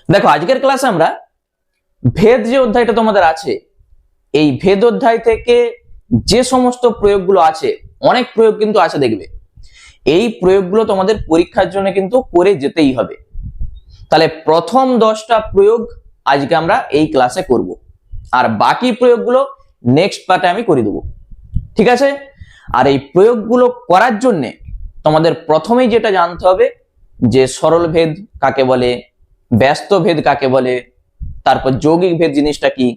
দেখো আজকের ক্লাসে আমরা ভেদ যে অধ্যায়টা তোমাদের আছে, এই ভেদ অধ্যায় থেকে যে সমস্ত প্রয়োগগুলো আছে, অনেক প্রয়োগ কিন্তু আছে দেখবে, এই প্রয়োগগুলো তোমাদের পরীক্ষার জন্য কিন্তু করে যেতেই হবে। তাহলে প্রথম 10টা প্রয়োগ আজকে আমরা এই ক্লাসে করব, আর বাকি প্রয়োগগুলো নেক্সট পার্টে আমি করে দেবো, ঠিক আছে? আর এই প্রয়োগগুলো করার জন্য তোমাদের প্রথমেই যেটা জানতে হবে যে সরল ভেদ কাকে বলে, ব্যস্ত ভেদ কাকে বলে, তারপর যৌগিক ভেদ জিনিসটা কি।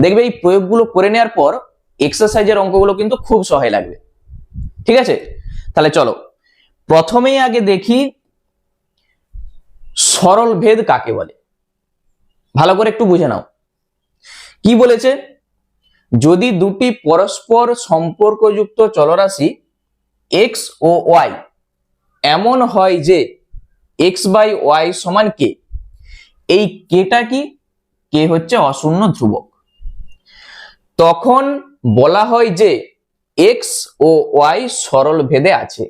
দেখবে এই প্রয়োগগুলো করে নেওয়ার পর এক্সারসাইজের অঙ্কগুলো কিন্তু খুব সহায় লাগবে, ঠিক আছে? তাহলে চলো প্রথমেই আগে দেখি সরল ভেদ কাকে বলে। ভালো করে একটু বুঝে নাও কি বলেছে। যদি দুটি পরস্পর সম্পর্কযুক্ত চলরাশি এক্স ও ওয়াই এমন হয় যে এক্স বাই ওয়াই সমান কে, এই কেটা কি? কে হচ্ছে অশূন্য ধ্রুবক। তখন বলা হয় যে এক্স ও ওয়াই সরল ভেদে আছে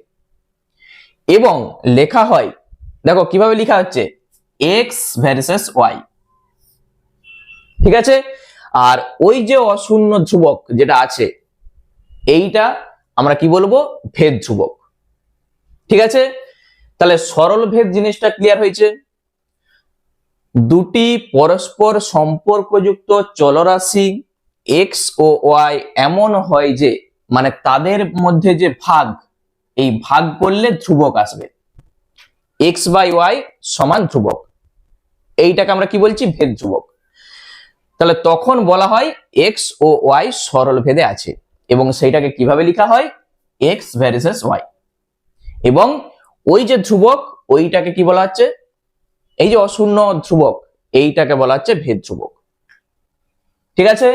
এবং লেখা হয়, দেখো কিভাবে লেখা হচ্ছে, এক্স ভার্সেস ওয়াই, ঠিক আছে? আর ওই যে অশূন্য ধ্রুবক যেটা আছে, এইটা আমরা কি বলবো, ভেদ ধ্রুবক, ঠিক আছে? তাহলে সরল ভেদ জিনিসটা ক্লিয়ার হয়েছে। দুটি পরস্পর সম্পর্কযুক্ত চলরাশি এক্স ও ওয়াই এমন হয় যে, মানে তাদের মধ্যে যে ভাগ, এই ভাগ করলে ধ্রুবক আসবে, এক্স বাই ওয়াই সমান ধ্রুবক, এইটাকে আমরা কি বলছি, ভেদ ধ্রুবক। তাহলে তখন বলা হয় এক্স ও ওয়াই সরল ভেদে আছে এবং সেইটাকে কিভাবে লেখা হয়, এক্স ভার্সেস ওয়াই। এবং ওই যে ধ্রুবক, ওইটাকে কি বলা হচ্ছে, এই যে অশূন্য ধ্রুবক, এইটাকে বলা হচ্ছে ভেদ ধ্রুবক, ঠিক আছে?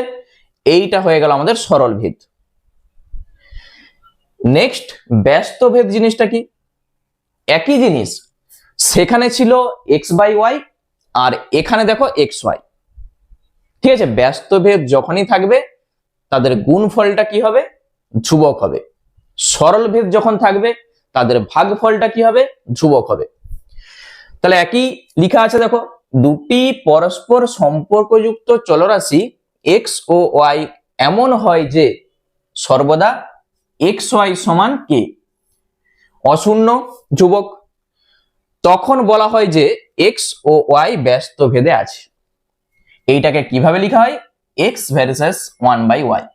এইটা হয়ে গেল আমাদের সরল ভেদ। নেক্সট ব্যস্ত ভেদ জিনিসটা কি? একই জিনিস, সেখানে ছিল এক্স বাই ওয়াই আর এখানে দেখো এক্স ওয়াই, ঠিক আছে? ব্যস্ত ভেদ যখনই থাকবে তাদের গুণফলটা কি হবে, ধ্রুবক হবে। সরল ভেদ যখন থাকবে তাদের ভাগফলটা কি হবে, ধ্রুবক হবে। তাহলে একই লেখা আছে, দেখো দুটি পরস্পর সম্পর্কযুক্ত চলরাশি এক্স ও ওয়াই এমন হয় যে সর্বদা এক্স ওয়াই সমান কে, অশূন্য ধ্রুবক। তখন বলা হয় যে এক্স ও ওয়াই ব্যস্ত ভেদে আছে, এইটাকে কিভাবে লেখা হয়, X versus one by Y,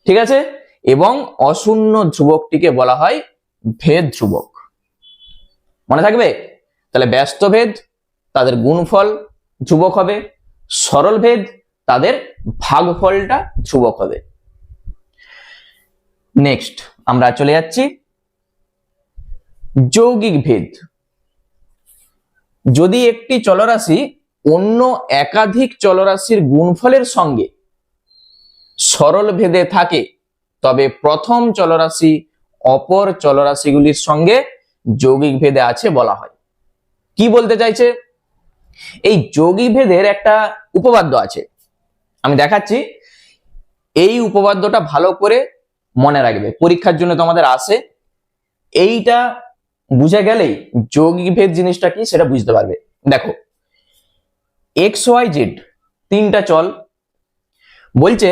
ঠিক আছে? এবং অশূন্য ধ্রুবকটিকে বলা হয় ভেদ ধ্রুবক, মনে থাকবে? তাহলে ব্যস্ত ভেদ তাদের গুণফল ধ্রুবক হবে, সরল ভেদ তাদের ভাগফলটা ধ্রুবক হবে। নেক্সট আমরা চলে যাচ্ছি যৌগিক ভেদ। যদি একটি চলরাশি অন্য একাধিক চলরাশির গুণফলের সঙ্গে সরল ভেদে থাকে, তবে প্রথম চলরাশি অপর চলরাশিগুলির সঙ্গে যৌগিক ভেদে আছে বলা হয়। কি বলতে চাইছে, এই যৌগিক ভেদের একটা উপপাদ্য আছে, আমি দেখাচ্ছি। এই উপপাদ্যটা ভালো করে মনে রাখবে, পরীক্ষার জন্য তোমাদের আসে। এইটা বুঝে গেলেই যৌগিক ভেদ জিনিসটা কি সেটা বুঝতে পারবে। দেখো এক্স ওয়াই জেড তিনটা চল, বলছে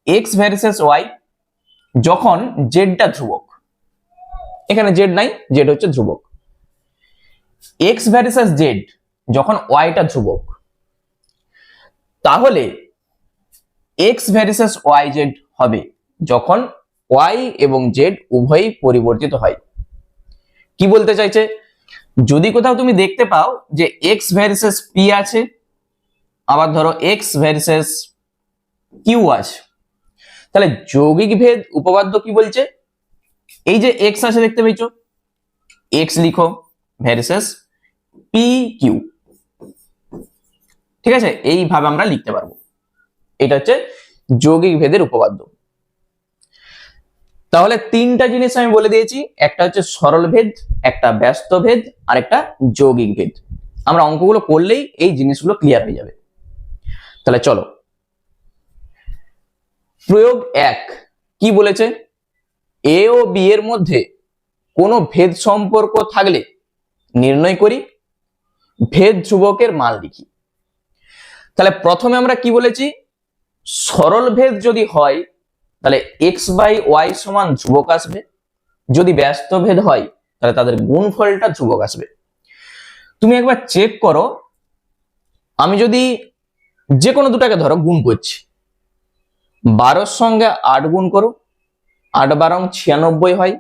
এক্স ভার্সেস ওয়াই যখন জেডটা ধ্রুবক, এখানে জেড নাই, জেড হচ্ছে ধ্রুবক। এক্স ভার্সেস জেড যখন ওয়াইটা ধ্রুবক, তাহলে এক্স ভার্সেস ওয়াই জেড হবে যখন ওয়াই এবং জেড উভয়ই পরিবর্তিত হয়। কি বলতে চাইছে, যদি কোথাও তুমি দেখতে পাও যে এক্স ভার্সেস পি আছে, আবার ধরো এক্স ভার্সেস কিউ আছে, তাহলে যৌগিক ভেদ উপপাদ্য কি বলছে, এই যে এক্স আছে দেখতে পেয়েছো, এক্স লিখো ভার্সেস পি কিউ, ঠিক আছে? এইভাবে আমরা লিখতে পারবো, এটা হচ্ছে যৌগিক ভেদের উপপাদ্য। তাহলে তিনটা জিনিস আমি বলে দিয়েছি, একটা হচ্ছে সরল ভেদ, একটা ব্যস্ত ভেদ, আর একটা যৌগিক ভেদ। আমরা অঙ্কগুলো করলেই এই জিনিসগুলো ক্লিয়ার হয়ে যাবে। তাহলে চলো প্রয়োগ 1 কি বলেছে, এ ও বি এর মধ্যে কোনো ভেদ সম্পর্ক থাকলে নির্ণয় করি ভেদ ধ্রুবকের মান লিখি। তাহলে প্রথমে আমরা কি বলেছি, সরল ভেদ যদি হয় তাহলে x/y সমান ধ্রুবক আসবে, যদি ব্যস্ত ভেদ হয় তাহলে তাদের গুণফলটা ধ্রুবক আসবে। তুমি একবার চেক করো, আমি যদি যে কোনো দুটাকে ধরো গুণ করছি, 12 সঙ্গে 8 গুণ করো, 8 12 96 হয়।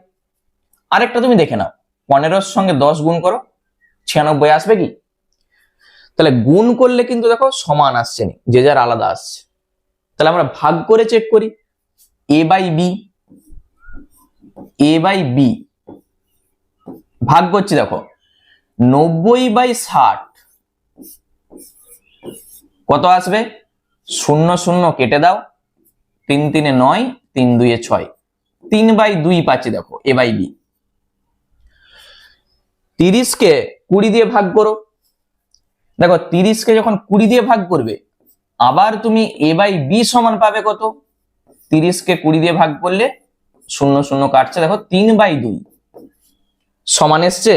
আরেকটা তুমি দেখে নাও, 15 সঙ্গে 10 গুণ করো, 96 আসবে কি? তাহলে গুণ করলে কিন্তু দেখো সমান আসছে না, যে যার আলাদা আসছে। তাহলে আমরা ভাগ করে চেক করি, a/b ভাগ করছি, দেখো 90/60 কত আসবে? 0 0 কেটে দাও, 3 3 9, 3 2 6, 3/2 পাচ্ছি। দেখো a/b। 30 কে 20 দিয়ে ভাগ করো, দেখো 30 কে যখন 20 দিয়ে ভাগ করবে আবার তুমি a/b সমান পাবে কত? 30 কে 20 দিয়ে ভাগ করলে 0 0 কাটছে, দেখো 3/2 সমান এসছে।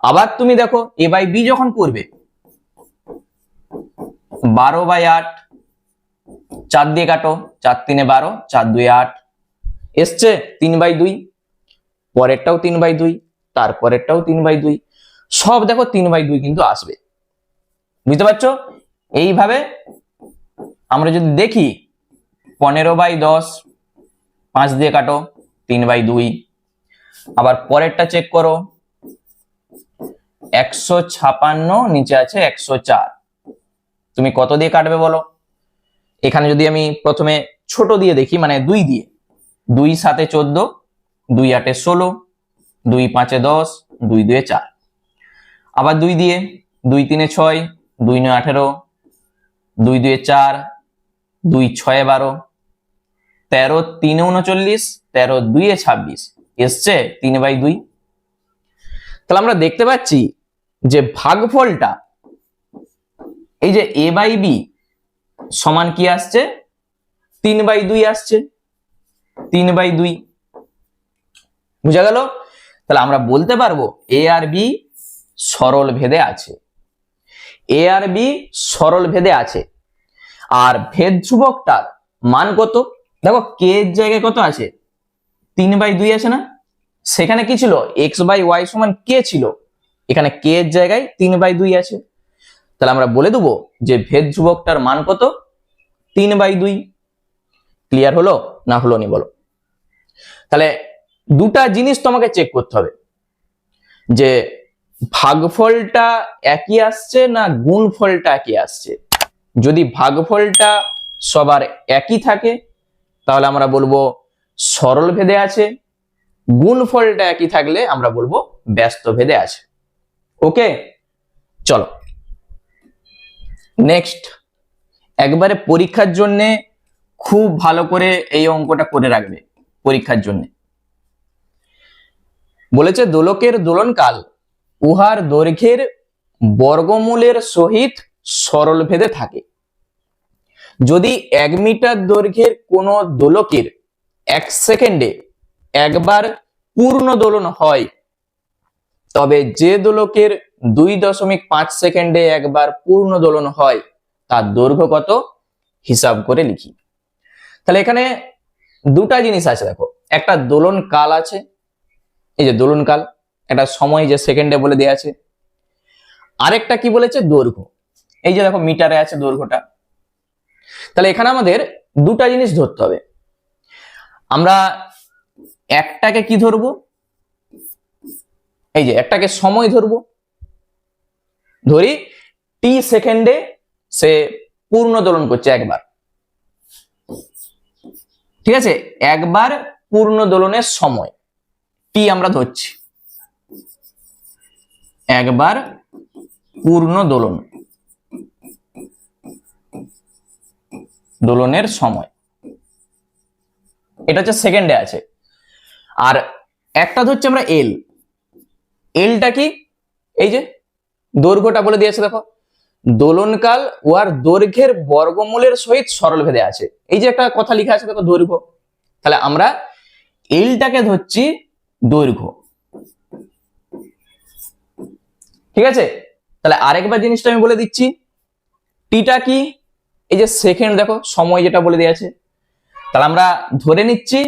আবার তুমি দেখো a/b যখন করবে 12/8, 4 দিয়ে কাটো, 4 3 12, 4 2 8 এসছে 3/2। পরেরটাও 3/2, তারপরেরটাও 3/2, সব দেখো 3/2 কিন্তু আসবে। বুঝতে পারছো? এইভাবে আমরা যদি দেখি 15/10, 5 দিয়ে কাটো, 3/2। আবার পরেরটা চেক করো, 156, নিচে আছে 104, তুমি কত দিয়ে কাটবে বলো? এখানে যদি আমি প্রথমে ছোট দিয়ে দেখি, মানে 2 দিয়ে, 2 7 14, 2 8 16, 2 5 10, 2 2 4। আবার 2 দিয়ে, 2 3 6, 2 9 18, 2 2 4, 2 6 12, 13 3 39, 13 2 26 এসছে 3/2। তাহলে আমরা দেখতে পাচ্ছি যে ভাগফলটা এই যে a/b সমান কি আসছে? 3/2 আসছে, 3/2। বুঝা গেল? তাহলে আমরা বলতে পারবো a আর b সরল ভেদে আছে, a আর b সরল ভেদে আছে। আর ভেদ ধ্রুবকটার মান কত? দেখো k এর জায়গায় কত আছে? 3/2 আছে না? সেখানে কি ছিল? x/y সমান k ছিল, এখানে k এর জায়গায় 3/2 আছে। তাহলে আমরা বলে দেবো যে ভেদ ধ্রুবকটার মান কত? 3/2। ক্লিয়ার হলো না হলো নি বলো? তাহলে দুটা জিনিস তোমাকে চেক করতে হবে, যে ভাগফলটা একই আসছে না গুণফলটা একই আসছে। যদি ভাগফলটা সবার একই থাকে তাহলে আমরা বলবো সরল ভেদে আছে, গুণফলটা একই থাকলে আমরা বলবো ব্যস্ত ভেদে আছে। ওকে, চলো নেক্সট। একবারে পরীক্ষার জন্য খুব ভালো করে এই অঙ্কটা করে রাখবে পরীক্ষার জন্য। বলেছে দোলকের দোলনকাল উহার দৈর্ঘ্যের বর্গমূলের সহিত সরল ভেদে থাকে। যদি 1 মিটার দৈর্ঘ্যের কোন দোলকের 1 সেকেন্ডে একবার পূর্ণ দোলন হয়, তবে যে দোলকের 2.5 সেকেন্ডে একবার পূর্ণ দোলন হয় তার দৈর্ঘ্য কত হিসাব করে লিখি। তাহলে এখানে দুটা জিনিস আছে, দেখো একটা দোলন কাল আছে, এই যে দোলন কাল, একটা সময় যে সেকেন্ডে বলে দেয়া আছে। আরেকটা কি বলেছে? দৈর্ঘ্য, এই যে দেখো মিটারে আছে দৈর্ঘ্যটা। তাহলে এখানে আমাদের দুটা জিনিস ধরতে হবে। আমরা একটাকে কি ধরবো? এই যে একটাকে সময় ধরবো, ধরি টি সেকেন্ডে সে পূর্ণ দোলন করছে একবার, ঠিক আছে? একবার পূর্ণ দোলনের সময় টি আমরা ধরছি, একবার পূর্ণ দোলনের সময়, এটা হচ্ছে সেকেন্ডে আছে। আর একটা ধরছি আমরা এল। এলটা কি? এই যে দৈর্ঘ্যটা বলে দিয়েছে, দেখো দোলনকাল উহার দৈর্ঘ্যের বর্গমূলের সহিত সরল ভেদে আছে। এই যে একটা কথা লেখা আছে দেখো দৈর্ঘ্য, তাহলে আমরা এলটাকে ধরছি দৈর্ঘ্য, ঠিক আছে? তাহলে আরেকবার জিনিসটা আমি বলে দিচ্ছি, টিটা কি, এই যে সেকেন্ড দেখো সময় যেটা বলে দিয়েছে, তাহলে আমরা ধরে নিচ্ছি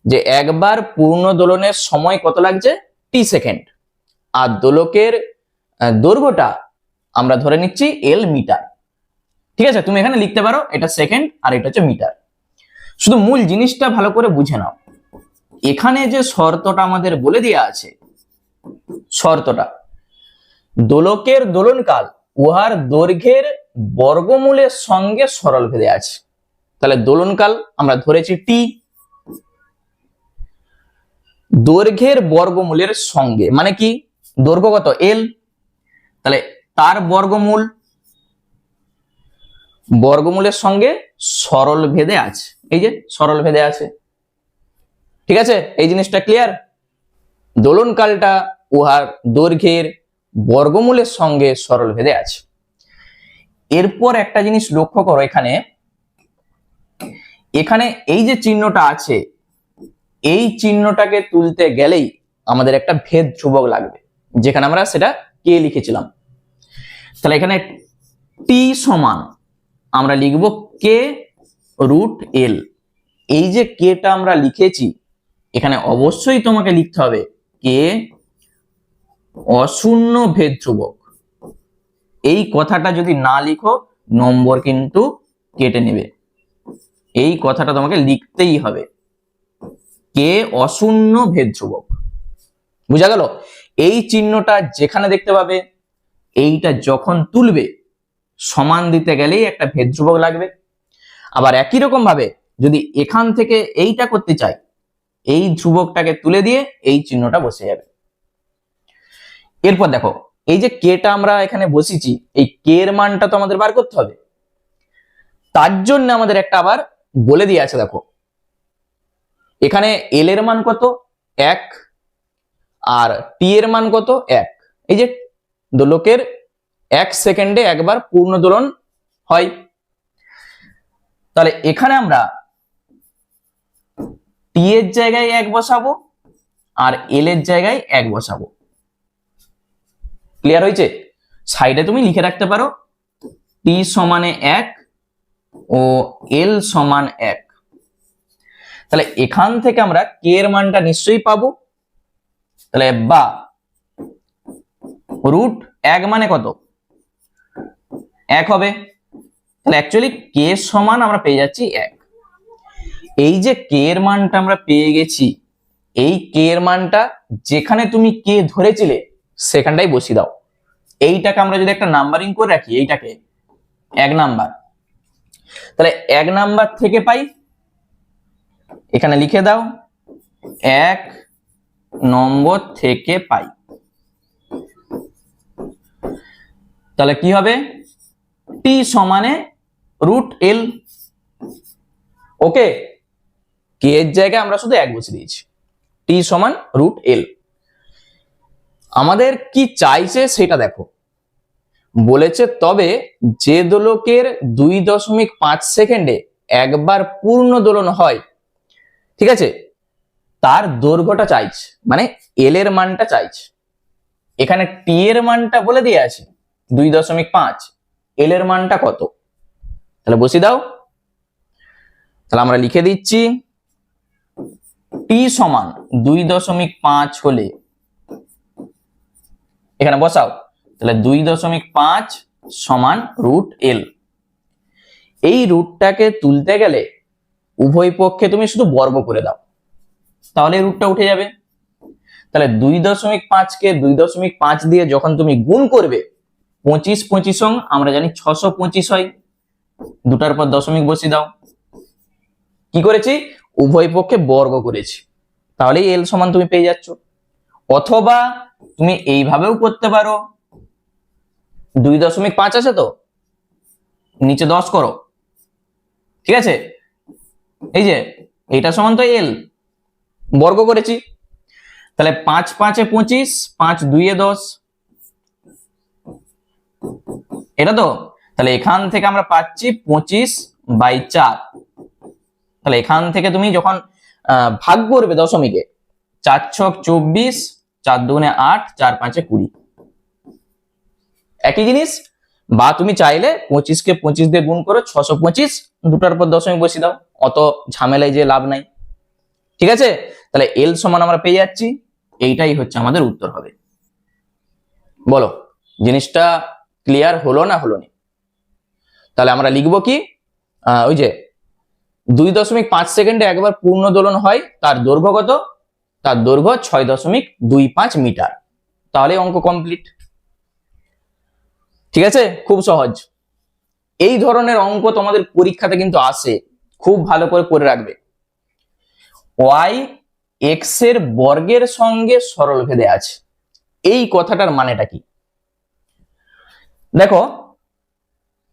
যে একবার পূর্ণ দোলনের সময় কত লাগছে, টি সেকেন্ড, আর দোলকের দৈর্ঘ্যটা আমরা ধরে নিচ্ছি এল মিটার। ঠিক আছে, তুমি এখানে লিখতে পারো এটা সেকেন্ড আর এটা হচ্ছে মিটার। শুধু মূল জিনিসটা ভালো করে বুঝে নাও, এখানে যে শর্তটা আমাদের বলে দেওয়া আছে, শর্তটা দোলকের দোলনকাল উহার দৈর্ঘ্যের বর্গমূলের সঙ্গে সরল ভেদে আছে। তাহলে দোলনকাল আমরা ধরেছি টি, দৈর্ঘ্যের বর্গমূলের সঙ্গে মানে কি, দৈর্ঘ্য কত এল, তাহলে তার বর্গমূলের সঙ্গে সরল ভেদে আছে, এই যে সরল ভেদে আছে। ঠিক আছে, এই জিনিসটা ক্লিয়ার। দোলনকালটা উহার দৈর্ঘ্যের বর্গমূলের সঙ্গে সরল ভেদে আছে। এরপর একটা জিনিস লক্ষ্য করো, এখানে এখানে এই যে চিহ্নটা আছে, এই চিহ্নটাকে তুলতে গেলেই আমাদের একটা ভেদ ধ্রুবক লাগবে, যেখানে আমরা সেটা কে লিখেছিলাম। তাহলে এখানে টি সমান আমরা লিখব কে রুট এল। এই যে কেটা আমরা লিখেছি, এখানে অবশ্যই তোমাকে লিখতে হবে কে অশূন্য ভেদ ধ্রুবক। এই কথাটা যদি না লিখো নম্বর কিন্তু কেটে নেবে, এই কথাটা তোমাকে লিখতেই হবে, কে অশূন্য ভেদ ধ্রুবক। বুঝা গেল? এই চিহ্নটা যেখানে দেখতে পাবে, এইটা যখন তুলবে সমান দিতে গেলেই একটা ভেদ ধ্রুবক লাগবে। আবার একই রকম ভাবে যদি এখান থেকে এইটা করতে চাই, এই ধ্রুবকটাকে তুলে দিয়ে এই চিহ্নটা বসে যাবে। এরপর দেখো, এই যে কেটা আমরা এখানে বসিয়েছি, এই কে এর মানটা তো আমাদের বার করতে হবে। তার জন্য আমাদের একটা আবার বলে দিয়ে আছে, দেখো এখানে এল এর মান কত 1 আর টি এর মান কত 1। এই যে দোলকের 1 সেকেন্ডে একবার পূর্ণ দোলন হয়, তাহলে এখানে আমরা টি এর জায়গায় 1 বসাবো আর এল এর জায়গায় 1 বসাবো। ক্লিয়ার হয়েছে? সাইডে তুমি লিখে রাখতে পারো টি সমানে 1 ও এল সমান 1। তাহলে এখান থেকে আমরা কে এর মানটা নিশ্চয়ই পাবো। তাহলে বা রুট 1 মানে কত 1 হবে। তাহলে অ্যাকচুয়ালি কে সমান আমরা পেয়ে যাচ্ছি 1। এই যে কে এর মানটা আমরা পেয়ে গেছি, এই কে এর মানটা যেখানে তুমি কে ধরেছিলে সেখানটাই বসিয়ে দাও। এইটাকে আমরা যদি একটা নাম্বারিং করে রাখি, এইটাকে 1 নাম্বার, তাহলে 1 নাম্বার থেকে পাই, এখানে লিখে দাও 1 নম্বর থেকে পাই। তাহলে কি হবে, টি সমানে রুট এল। ওকে, কে এর জায়গায় আমরা শুধু 1 বসিয়ে দিয়েছি, টি সমান রুট এল। আমাদের কি চাইছে সেটা দেখো, বলেছে তবে যে দোলকের 2.5 সেকেন্ডে একবার পূর্ণ দোলন হয়, ঠিক আছে, তার দৈর্ঘ্যটা চাইছে, মানে এল এর মানটা চাইছে। এখানে টি এর মানটা বলে দিয়ে আছে 2.5, এল এর মানটা কত, তাহলে বসিয়ে দাও। তাহলে আমরা লিখে দিচ্ছি টি সমান 2.5 হলে এখানে বসাও, তাহলে 2.5 সমান রুট এল। এই রুটটাকে তুলতে গেলে উভয় পক্ষে তুমি শুধু বর্গ করে দাও, তাহলে রুটটা উঠে যাবে। তাহলে 2.5 কে 2.5 দিয়ে যখন তুমি গুণ করবে, 25 আমরা জানি 625 হয়, দুটার পর দশমিক বসিয়ে দাও। কি করেছি, উভয় পক্ষে বর্গ করেছি, তাহলে এল সমান তুমি পেয়ে যাচ্ছ। অথবা তুমি এইভাবেও করতে পারো, 2.5 আছে তো নিচে 10 করো, ঠিক আছে, এই যে এটা সমান তো এল, বর্গ করেছি, তাহলে 5 5 এ 25, 5 2 এ 10, এটা তো। তাহলে এখান থেকে আমরা পাচ্ছি 25/4। তাহলে এখান থেকে তুমি যখন ভাগ করবে দশমিকে, 4 ছক 24, 4 দুগুণে 8, 4 5 এ 20, একই জিনিস। বা তুমি চাইলে 25 কে 25 দিয়ে গুণ করো, 625, দুটার পর দশমিক বসিয়ে দাও, অত ঝামেলায় যে লাভ নাই। ঠিক আছে, তাহলে এল সমান আমরা পেয়ে যাচ্ছি, এইটাই হচ্ছে আমাদের উত্তর হবে। বলো জিনিসটা ক্লিয়ার হলো না হলো না? তাহলে আমরা লিখবো কি, ওই যে 2.5 সেকেন্ডে একবার পূর্ণ দোলন হয়, তার দৈর্ঘ্য কত? তার দৈর্ঘ্য 6.25 মিটার। তাহলে অঙ্ক কমপ্লিট। ঠিক আছে, খুব সহজ। এই ধরনের অঙ্ক তোমাদের পরীক্ষাতে কিন্তু আসে, খুব ভালো করে পড়ে রাখবে। ওয়াই এক্স এর বর্গের সঙ্গে সরল ভেদে আছে, এই কথাটার মানেটা কি? দেখো,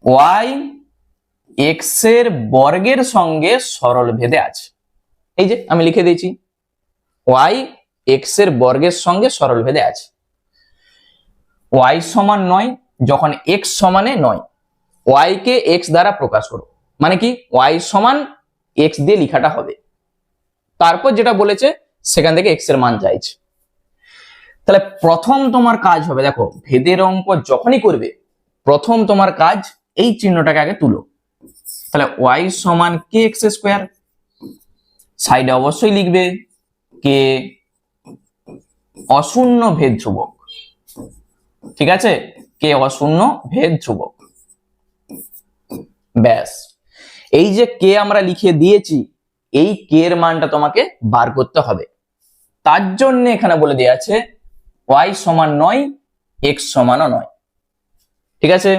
ওয়াই এক্স এর বর্গের সঙ্গে সরল ভেদে আছে, এই যে আমি লিখে দিয়েছি, ওয়াই এক্স এর বর্গের সঙ্গে সরল ভেদে আছে। ওয়াই সমান 9 যখন এক্স সমানে 9, ওয়াই কে এক্স দ্বারা প্রকাশ করো, মানে কি ওয়াই সমান এক্স দিয়ে লেখাটা হবে, তারপর যেটা বলেছে সেখান থেকে এক্স এর মান চাইছে। তাহলে প্রথম তোমার কাজ হবে, দেখো ভেদের অঙ্ক যখনই করবে প্রথম তোমার কাজ এই চিহ্নটাকে আগে তুলো। তাহলে ওয়াই সমান কে এক্স স্কোয়ার, সাইডে অবশ্যই লিখবে কে অশূন্য ভেদ ধ্রুবক। ঠিক আছে, কে অশূন্য ভেদ ধ্রুবক। ব্যাস, এই যে কে আমরা লিখে দিয়েছি, এই কে এর মানটা তোমাকে বার করতে হবে। তার জন্য এখানে বলে দেওয়া আছে ওয়াই সমান 9, এক্স সমানও 9। ঠিক আছে,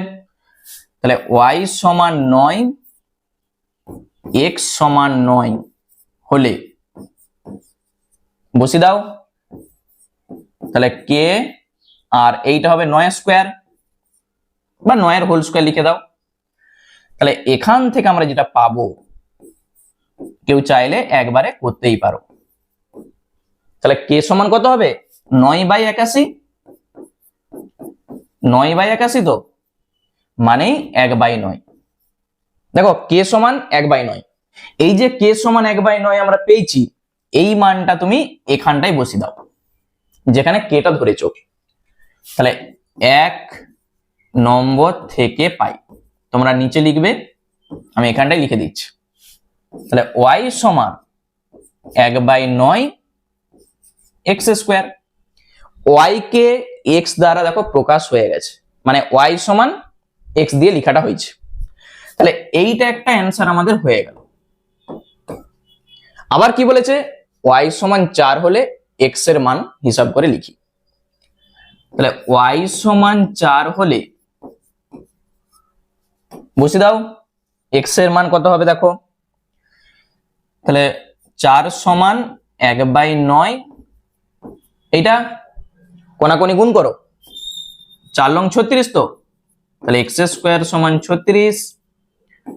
তাহলে ওয়াই সমান 9, এক্স সমান 9 হলে বসিয়ে দাও। তাহলে কে আর এইটা হবে 9 স্কোয়ার বা 9 এর হোল স্কোয়ার লিখে দাও। তাহলে এখান থেকে আমরা যেটা পাবো, কেউ চাইলে একবারে করতেই পারো। তাহলে কে সমান কত হবে? 9/81, 9/81 তো মানে 1/9। দেখো কে সমান 1/9, এই যে কে সমান 1/9 আমরা পেয়েছি, এই মানটা তুমি এখানটাই বসিয়ে দাও যেখানে কেটা ধরেছো। তাহলে 1 নম্বর থেকে পাই, তোমরা নিচে লিখবে, আমি এখানটাই লিখে দিচ্ছি। তাহলে ওয়াই সমান 1/9 এক্স স্কোয়ার, ওয়াই কে এক্স দ্বারা দেখো প্রকাশ হয়ে গেছে, মানে ওয়াই সমান এক্স দিয়ে লেখাটা হয়েছে। তাহলে এইটা একটা অ্যান্সার আমাদের হয়ে গেল। আবার কি বলেছে, ওয়াই সমান 4 হলে এক্স এর মান হিসাব করে লিখি। তাহলে ওয়াই সমান 4 হলে বসে দাও, এক্স এর মান কত হবে দেখো। তাহলে 4 সমান 1/9, এইটা কোনাকুনি গুণ করো, 4 লং 36 তো, তাহলে এক্স স্কোয়ার সমান 36।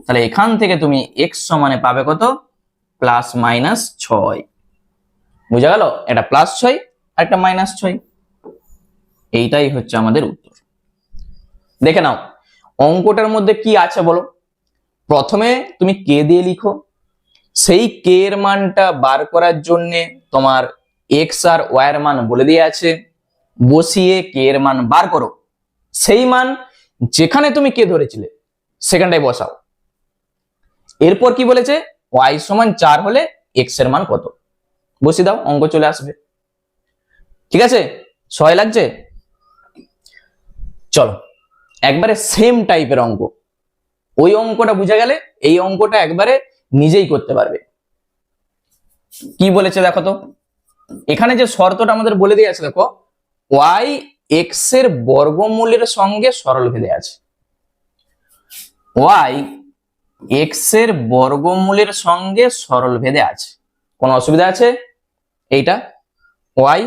তাহলে এখান থেকে তুমি এক্স সমানে পাবে কত? +-6। বুঝা গেল, এটা +6 আর একটা -6, এইটাই হচ্ছে আমাদের উত্তর। দেখে নাও অঙ্কটার মধ্যে কি আছে বলো। প্রথমে তুমি কে দিয়ে লিখো, সেই কে এর মানটা বার করার জন্য তোমার এক্স আর ওয়াই এর মান বলে দিয়ে আছে, বসিয়ে কে এর মান বার করো, সেই মান যেখানে তুমি কে ধরেছিলে সেখানটাই বসাও। এরপর কি বলেছে, ওয়াই সমান 4 হলে এক্স এর মান কত, বসিয়ে দাও, অঙ্ক চলে আসবে। ঠিক আছে, সহায় লাগছে? চলো একবারে সেম টাইপের অঙ্ক, ওই অঙ্কটা বুঝে গেলে এই অঙ্কটা একবারে নিজেই করতে পারবে। কি বলেছে দেখো তো, এখানে যে শর্তটা আমাদের বলে দিয়ে আছে দেখো, ওয়াই এক্স এর বর্গমূলের সঙ্গে সরল ভেদে আছে। ওয়াই এক্স এর বর্গমূলের সঙ্গে সরল ভেদে আছে, কোন অসুবিধা আছে? এইটা ওয়াই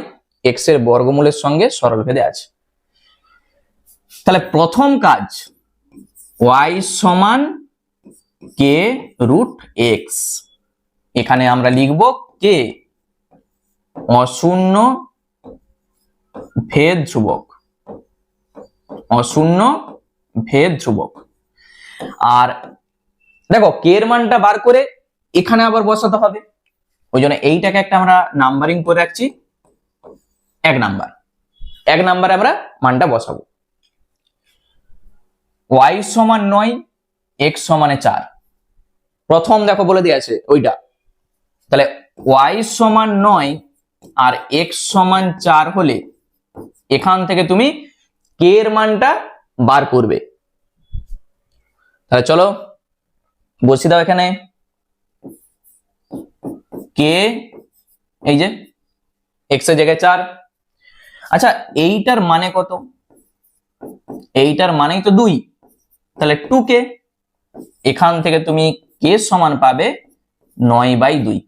এক্স এর বর্গমূলের সঙ্গে সরল ভেদে আছে। তাহলে প্রথম কাজ, ওয়াই সমান কে রুট এক্স, এখানে আমরা লিখব কে অশূন্য ভেদ ধ্রুবক, অশূন্য ভেদ ধ্রুবক। আর দেখো কে এর মানটা বার করে এখানে আবার বসাতে হবে, ওই জন্য এইটাকে একটা আমরা নাম্বারিং করে রাখছি, 1 নাম্বার, 1 নাম্বারে আমরা মানটা বসাবো। y সমান 9, x সমানে 4। প্রথম দেখো বলে দিয়েছে ওইটা, তাহলে y সমান 9 আর x সমান 4 হলে এখান থেকে তুমি k এর মানটা বার করবে। তাহলে চলো বসিয়ে দাও এখানে k, এই যে x এর জায়গায় 4। আচ্ছা এইটার মানে কত? এইটার মানেই তো 2, তাহলে 2k। এখান থেকে তুমি k সমান পাবে 9/2।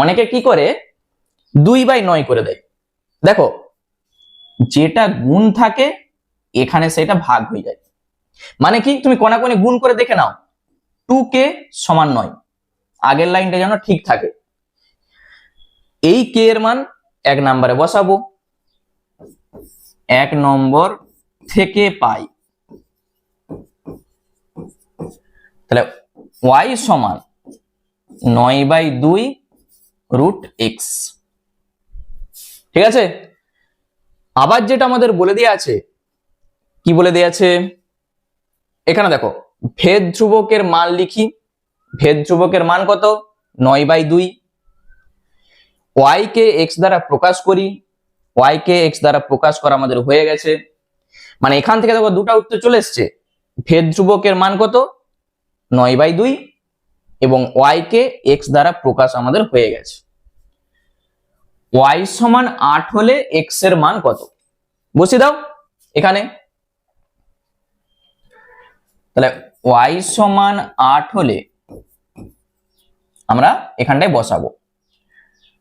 অনেকে কি করে 2/9 করে দেয়। দেখো যেটা গুণ থাকে এখানে সেটা ভাগ হয়ে যায়, মানে কি তুমি কোনাকুনি গুণ করে দেখে নাও 2k সমান 9, আগের লাইনটা যেন ঠিক থাকে। এই k এর মান 1 নম্বরে বসাবো, 1 নম্বর থেকে পাই। তাহলে y সমান 9/2 রুট x। ঠিক আছে, আবার যেটা আমাদের বলে দেয়া আছে, কি বলে দেয়া আছে এখানে দেখো, ভেদ ধ্রুবকের মান লিখি। ভেদ ধ্রুবকের মান কত? 9/2। y কে x দ্বারা প্রকাশ করি, y কে x দ্বারা প্রকাশ করা আমাদের হয়ে গেছে। মানে এখান থেকে দেখো দুটো উত্তর চলে এসছে। ভেদ ধ্রুবকের মান কত? 9/2 এবং y কে x দ্বারা প্রকাশ আমাদের হয়ে গেছে। y সমান 8 হলে x এর মান কত? বসিয়ে দাও এখানে। তাহলে y সমান 8 হলে আমরা এখানটায় বসাবো।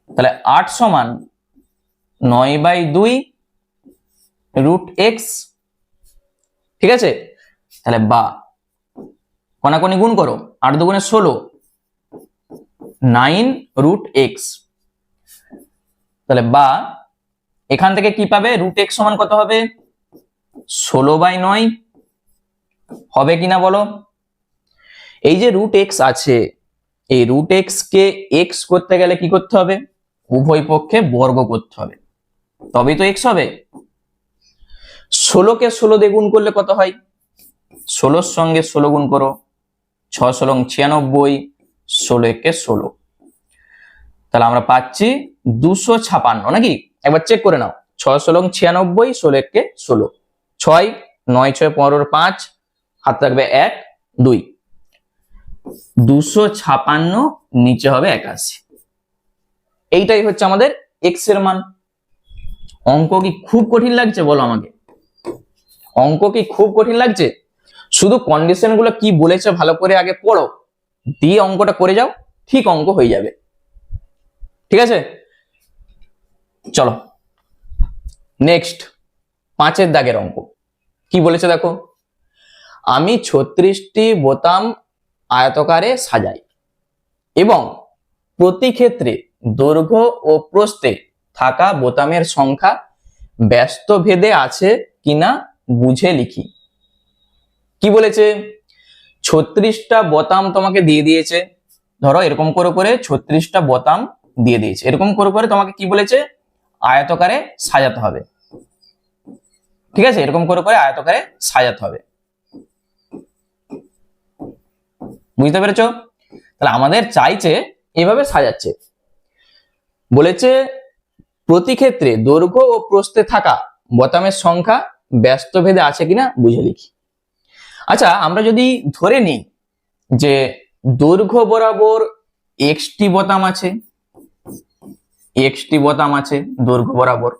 তাহলে 8 সমান 9/2 রুট x। ঠিক আছে, তাহলে বা কোনাকুনি গুণ করো, 8 দুগুণে 16, 9 রুট x। তাহলে বা এখান থেকে কি পাবে? রুট x সমান কত হবে? 16/9 হবে কিনা বলো? এই যে রুট x আছে, এই রুট x কে x করতে গেলে কি করতে হবে? উভয় পক্ষে বর্গ করতে হবে, তবেই তো x হবে। 16 কে 16 দিয়ে গুণ করলে কত হয়? 16 এর সঙ্গে 16 গুণ করো, 6 16 96, 16 একে 16। তাহলে আমরা পাচ্ছি 256 নাকি? একবার চেক করে নাও, 6 16 96, 16 একে 16, 6 9 6 15 5, হাত থাকবে 1 2, 256 নিচে হবে 81। এইটাই হচ্ছে আমাদের x এর মান। অঙ্ক কি খুব কঠিন লাগছে বলো আমাকে? অঙ্ক কি খুব কঠিন লাগছে? শুধু কন্ডিশন গুলো কি বলেছে ভালো করে আগে পড়ো, দিয়ে অঙ্কটা করে যাও, ঠিক অঙ্ক হয়ে যাবে। ঠিক আছে, চলো নেক্সট 5 দাগের অঙ্ক। কি বলেছে দেখো, আমি 36টি বোতাম আয়তকারে সাজাই এবং প্রতি ক্ষেত্রে দৈর্ঘ্য ও প্রস্থে থাকা বোতামের সংখ্যা ব্যস্ত ভেদে আছে কিনা বুঝে লিখি। কি বলেছে? 36টা বোতাম তোমাকে দিয়ে দিয়েছে, ধরো এরকম করে করে 36টা বোতাম দিয়ে দিয়েছে, এরকম করে করে তোমাকে কি বলেছে? আয়তকারে সাজাতে হবে। ঠিক আছে, এরকম করে করে আয়তকারে সাজাতে হবে। বুঝতে পেরেছো? তাহলে আমাদের চাইছে এভাবে সাজাচ্ছে, বলেছে প্রতি ক্ষেত্রে দৈর্ঘ্য ও প্রস্থে থাকা বোতামের সংখ্যা ব্যস্ত ভেদে আছে কিনা বুঝে লিখি। আচ্ছা আমরা যদি ধরে নিই যে দৈর্ঘ্য বরাবর xটি বোতাম আছে, xটি বোতাম আছে দৈর্ঘ্য বরাবর।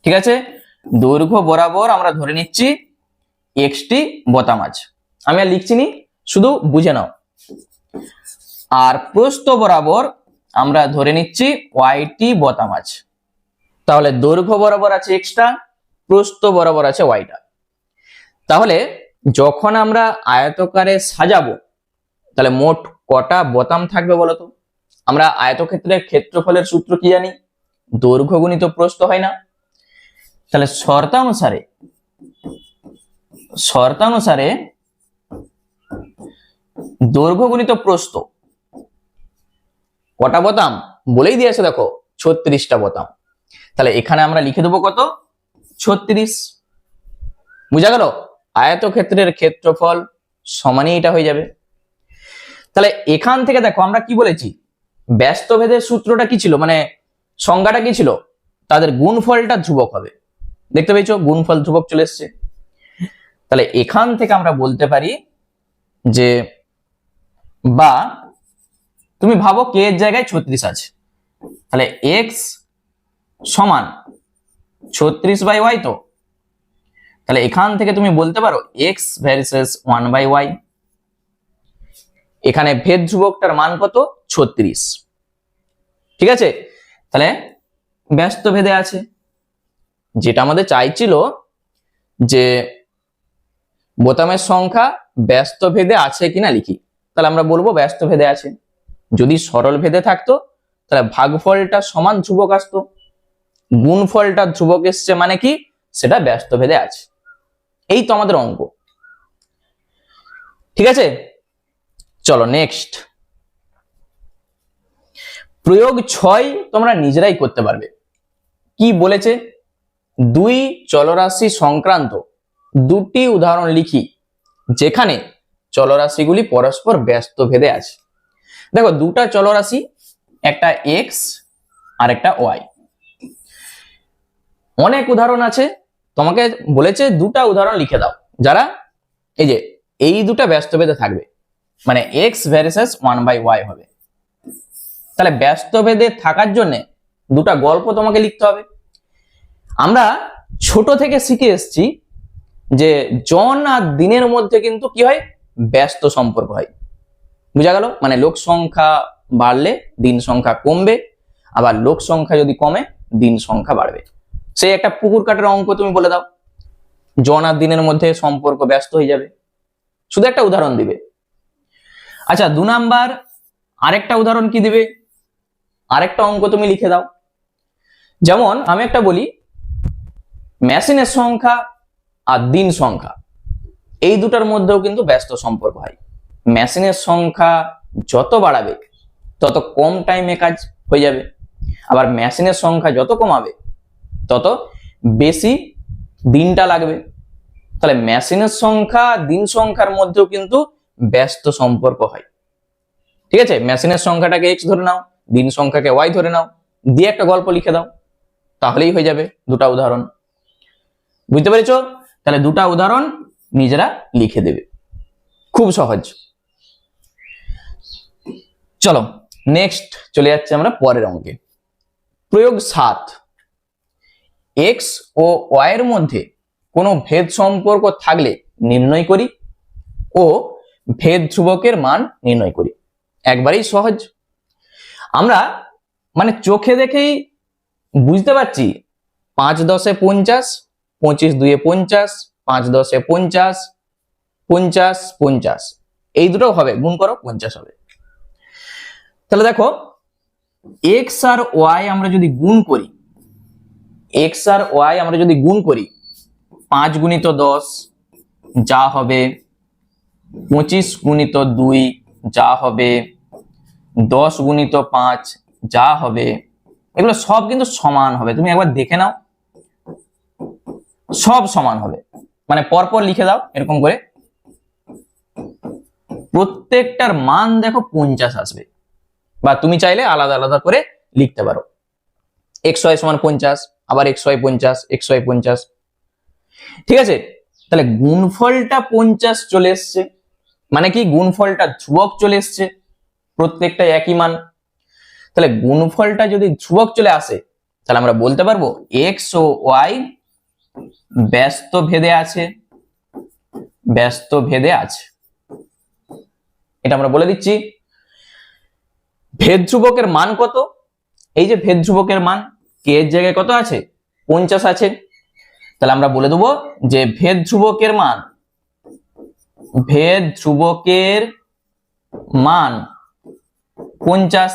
ঠিক আছে, দৈর্ঘ্য বরাবর আমরা ধরে নিচ্ছি xটি বোতাম আছে, আমি আর লিখছি নি, শুধু বুঝে নাও। আর প্রস্থ বরাবর আমরা ধরে নিচ্ছি yটি বোতাম আছে। তাহলে দৈর্ঘ্য বরাবর আছে xটা, প্রস্থ বরাবর আছে yটা। তাহলে যখন আমরা আয়তকারে সাজাবো তাহলে মোট কটা বোতাম থাকবে বলতো? আমরা আয়তক্ষেত্রের ক্ষেত্রফলের সূত্র কি জানি? দৈর্ঘ্য গুণিত প্রস্থ, হয় না? তাহলে শর্তানুসারে দৈর্ঘ্য গুণিত প্রস্থ কটা বোতাম বলেই দিয়েছে দেখো, 36টা বোতাম। তাহলে এখানে আমরা লিখে দেবো কত? 36। বুঝা গেল? আয়তক্ষেত্রের ক্ষেত্রফল সমানই এটা হয়ে যাবে। তাহলে এখান থেকে দেখো আমরা কি বলেছি, ব্যস্তভেদের সূত্রটা কি ছিল, মানে সংজ্ঞাটা কি ছিল, তাদের গুণফলটা ধ্রুবক হবে। দেখতে পেয়েছো গুণফল ধ্রুবক চলে এসছে। তাহলে এখান থেকে আমরা বলতে পারি যে, বা তুমি ভাবো কে এর জায়গায় 36 আছে, তাহলে এক্স সমান 36/y। তো তাহলে এখান থেকে তুমি বলতে পারো এক্স ভার্সেস 1/y। এখানে ভেদ ধ্রুবকটার মান কত, 36। ঠিক আছে, তাহলে ব্যস্ত ভেদে আছে। যেটা আমাদের চাইছিল যে বোতামের সংখ্যা ব্যস্ত ভেদে আছে কিনা লিখি, তাহলে আমরা বলবো ব্যস্ত ভেদে আছে। যদি সরল ভেদে থাকতো তাহলে ভাগফলটা সমান ধ্রুবক আসতো, গুণফলটা ধ্রুবক এসছে মানে কি, সেটা ব্যস্ত ভেদে আছে। এই তো আমাদের অঙ্ক। ঠিক আছে, চলো নেক্সট। প্রয়োগ 6 তোমরা নিজেরাই করতে পারবে। কি বলেছে, দুই চলরাশি সংক্রান্ত দুটি উদাহরণ লিখি যেখানে চলরাশিগুলি পরস্পর ব্যস্ত ভেদে আছে। দেখো দুটা চলরাশি, একটা এক্স আর একটা ওয়াই। অনেক উদাহরণ আছে, তোমাকে বলেছে দুটা উদাহরণ লিখে দাও যারা এই দুটা ব্যস্ত ভেদে থাকবে, মানে এক্স ভার্সেস 1/y হবে। তাহলে ব্যস্ত ভেদে থাকার জন্য দুটা গল্প তোমাকে লিখতে হবে। আমরা ছোট থেকে শিখে এসেছি যে জন আর দিনের মধ্যে কিন্তু কি হয়, ব্যস্ত সম্পর্ক হয়। বুঝা গেল, মানে লোক সংখ্যা বাড়লে দিন সংখ্যা কমবে, আবার লোক সংখ্যা যদি কমে দিন সংখ্যা বাড়বে। সেই একটা পুকুর কাটার অঙ্ক তুমি বলে দাও, জন আর দিনের মধ্যে সম্পর্ক ব্যস্ত হয়ে যাবে, শুধু একটা উদাহরণ দিবে। আচ্ছা 2 নাম্বার আরেকটা উদাহরণ কি দিবে, আরেকটা অঙ্ক তুমি লিখে দাও। যেমন আমি একটা বলি, মেশিনের সংখ্যা আর দিন সংখ্যা এই দুটার মধ্যেও কিন্তু ব্যস্ত সম্পর্ক হয়। মেশিনের সংখ্যা যত বাড়াবে তত কম টাইমে কাজ হয়ে যাবে, আবার মেশিনের সংখ্যা যত কমাবে তত বেশি দিনটা লাগবে। তাহলে মেশিনের সংখ্যা দিন সংখ্যার মধ্যেও কিন্তু ব্যস্ত সম্পর্ক হয়। ঠিক আছে, মেশিনের সংখ্যাটাকে এক্স ধরে নাও, দিন সংখ্যাকে ওয়াই ধরে নাও, দিয়ে একটা গল্প লিখে দাও, তাহলেই হয়ে যাবে দুটা উদাহরণ। বুঝতে পেরেছো? তাহলে দুটা উদাহরণ নিজেরা লিখে দেবে, খুব সহজ। চলো নেক্সট চলে যাচ্ছে আমরা পরের অঙ্কে। প্রয়োগ 7, এক্স ও ওয়াই এর মধ্যে কোনো ভেদ সম্পর্ক থাকলে নির্ণয় করি ও ভেদ ধ্রুবকের মান নির্ণয় করি। একবারেই সহজ, আমরা মানে চোখে দেখেই বুঝতে পারছি 5 10 50, 25 2 50, 5 10 50, 50 50, এই দুটো হবে, গুণ করো 50 হবে। তাহলে দেখো এক্স আর ওয়াই আমরা যদি গুণ করি, এক্স আর ওয়াই আমরা যদি গুণ করি, 5 গুণিত 10 যা হবে, 25 গুণিত 2 যা হবে, 10 গুণিত 5 যা হবে, এগুলো সব কিন্তু সমান হবে। তুমি একবার দেখে নাও, সব সমান হবে, মানে পরপর লিখে দাও এরকম করে, প্রত্যেকটার মান দেখো 50 আসবে, বা তুমি চাইলে আলাদা আলাদা করে লিখতে পারো। xy সমান 50, আবার xy 50, xy 50। ঠিক আছে, তাহলে গুণফলটা 50 চলে এসছে, মানে কি গুণফলটা ধ্রুবক চলে এসছে, প্রত্যেকটা একই মান। তাহলে গুণফলটা যদি ধ্রুবক চলে আসে তাহলে আমরা বলতে পারবো এক্স ও ওয়াই ব্যস্ত ভেদে আছে, ব্যস্ত ভেদে আছে। এটা আমরা বলে দিচ্ছি। ভেদ ধ্রুবকের মান কত, এই যে ভেদ ধ্রুবকের মান কে এর জায়গায় কত আছে, 50 আছে। তাহলে আমরা বলে দেবো যে ভেদ ধ্রুবকের মান, ভেদ ধ্রুবকের মান 50।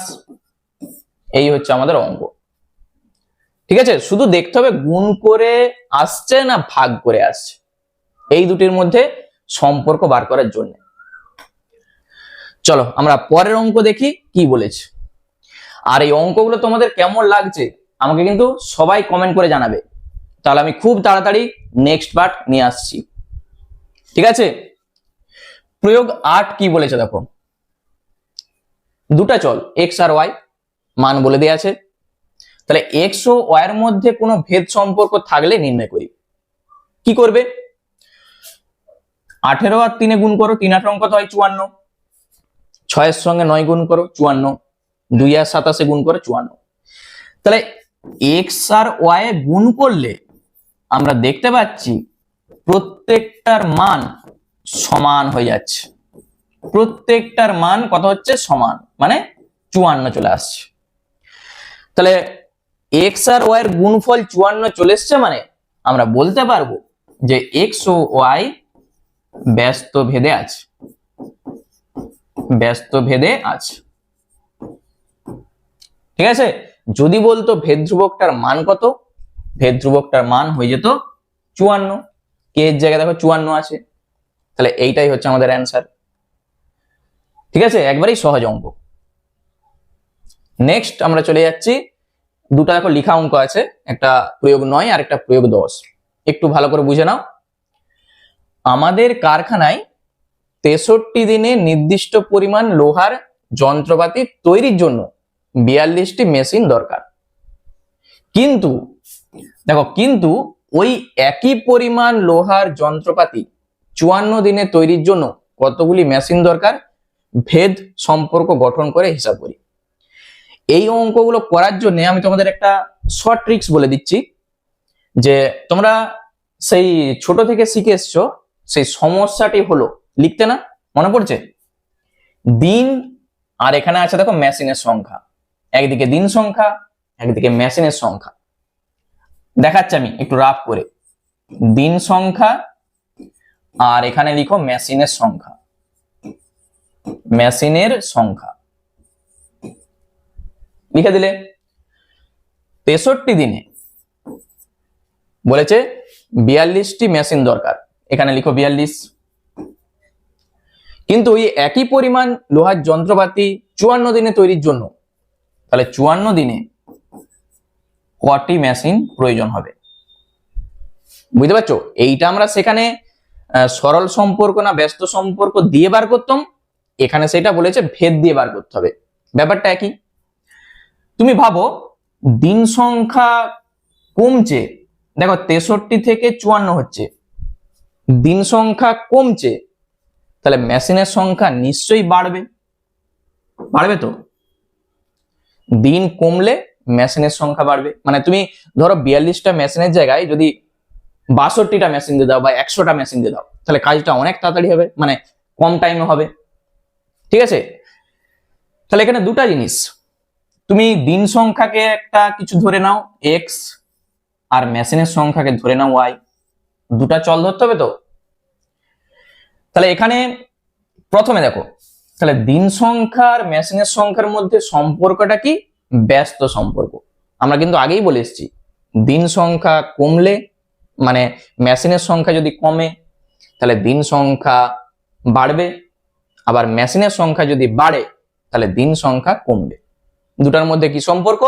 এই হচ্ছে আমাদের অঙ্ক। ঠিক আছে, শুধু দেখতে হবে গুণ করে আসছে না ভাগ করে আসছে, এই দুটির মধ্যে সম্পর্ক বার করার জন্য। চলো আমরা পরের অঙ্ক দেখি কি বলেছে। আর এই অঙ্কগুলো তোমাদের কেমন লাগছে আমাকে কিন্তু সবাই কমেন্ট করে জানাবে, তাহলে আমি খুব তাড়াতাড়ি নেক্সট পার্ট নিয়ে আসছি। ঠিক আছে। প্রয়োগ 8 কি বলেছে দেখো, দুটা চল এক্স আর ওয়াই মান বলে দেয়া আছে, তাহলে এক্স ও ওয়াই এর মধ্যে কোনো ভেদ সম্পর্ক থাকলে নির্ণয় করি। কি করবে, 18 আর 3 গুণ করো, 3 8 কত হয় 54, 6 এর সঙ্গে 9 গুণ করো 54, 2 আর 27 গুণ করো 54। তাহলে এক্স আর ওয়াই গুণ করলে আমরা দেখতে পাচ্ছি প্রত্যেকটার মান সমান হয়ে যাচ্ছে, প্রত্যেকটার মান কত হচ্ছে সমান, মানে 54 চলে আসছে। তাহলে এক্স আর ওয়াই এর গুণফল 54 চলে এসছে, মানে আমরা বলতে পারবো যে এক্স ও ওয়াই ব্যস্ত ভেদে আছে, ব্যস্ত ভেদে আছে। ঠিক আছে, যদি বলতো ভেদ ধ্রুবকটার মান কত, ভেদ ধ্রুবকটার মান হয়ে যেত 54, কে এর জায়গায় দেখো 54 আছে, তাহলে এইটাই হচ্ছে আমাদের অ্যান্সার। ঠিক আছে, একবারেই সহজ অঙ্ক। নেক্সট আমরা চলে যাচ্ছি, দুটা দেখো লিখা অঙ্ক আছে, একটা প্রয়োগ 9 আর একটা প্রয়োগ 10, একটু ভালো করে বুঝে নাও। আমাদের কারখানায় 63 দিনে নির্দিষ্ট পরিমাণ লোহার যন্ত্রপাতি তৈরির জন্য 42টি মেশিন দরকার, কিন্তু দেখো কিন্তু ওই একই পরিমাণ লোহার যন্ত্রপাতি 54 দিনে তৈরির জন্য কতগুলি মেশিন দরকার, ভেদ সম্পর্ক গঠন করে হিসাব করি। এই অঙ্কগুলো করার জন্য আমি তোমাদের একটা শর্ট ট্রিক্স বলে দিচ্ছি, যে তোমরা সেই ছোট থেকে শিখে এসছো, সেই সমস্যাটি হলো লিখতে না, মনে পড়ছে দিন, আর এখানে আছে দেখো মেশিনের সংখ্যা, একদিকে দিন সংখ্যা একদিকে মেশিনের সংখ্যা। দেখাচ্ছি আমি একটু রাফ করে, দিন সংখ্যা আর এখানে লিখো মেশিনের সংখ্যা, মেশিনের সংখ্যা লিখে দিলে। 63 দিনে বলেছে 42টি মেশিন দরকার, এখানে লিখো 42, কিন্তু এই একই পরিমাণ লোহার যন্ত্রপাতি 54 দিনে তৈরির জন্য, তাহলে 54 দিনে কটি মেশিন প্রয়োজন হবে, বুঝতে পারছো? এইটা আমরা সেখানে সরল সম্পর্ক না ব্যস্ত সম্পর্ক দিয়ে বার করতাম, এখানে সেটা বলেছে ভেদ দিয়ে বার করতে হবে, ব্যাপারটা একই। তুমি ভাবো দিন সংখ্যা কমছে, দেখো 63 থেকে 54 হচ্ছে, দিন সংখ্যা কমছে, তাহলে মেশিনের সংখ্যা নিশ্চয়ই বাড়বে, বাড়বে তো, দিন কমলে মেশিনের সংখ্যা বাড়বে। মানে তুমি ধরো 42টা মেশিনের জায়গায় যদি 62টা মেশিন দিয়ে দাও বা 100টা মেশিন দিয়ে দাও, তাহলে কাজটা অনেক তাড়াতাড়ি হবে, মানে কম টাইমে হবে। ঠিক আছে, তাহলে এখানে দুটা জিনিস, তুমি দিন সংখ্যাকে একটা কিছু ধরে নাও এক্স, আর মেশিনের সংখ্যাকে ধরে নাও ওয়াই, দুটা চল ধরতে হবে তো। তাহলে এখানে প্রথমে দেখো, তাহলে দিন সংখ্যা আর মেশিনের সংখ্যার মধ্যে সম্পর্কটা কি, ব্যস্ত সম্পর্ক। আমরা কিন্তু আগেই বলে এসেছি দিন সংখ্যা কমলে, মানে মেশিনের সংখ্যা যদি কমে তাহলে দিন সংখ্যা বাড়বে, আবার মেশিনের সংখ্যা যদি বাড়ে তাহলে দিন সংখ্যা কমবে। দুটার মধ্যে কি সম্পর্ক,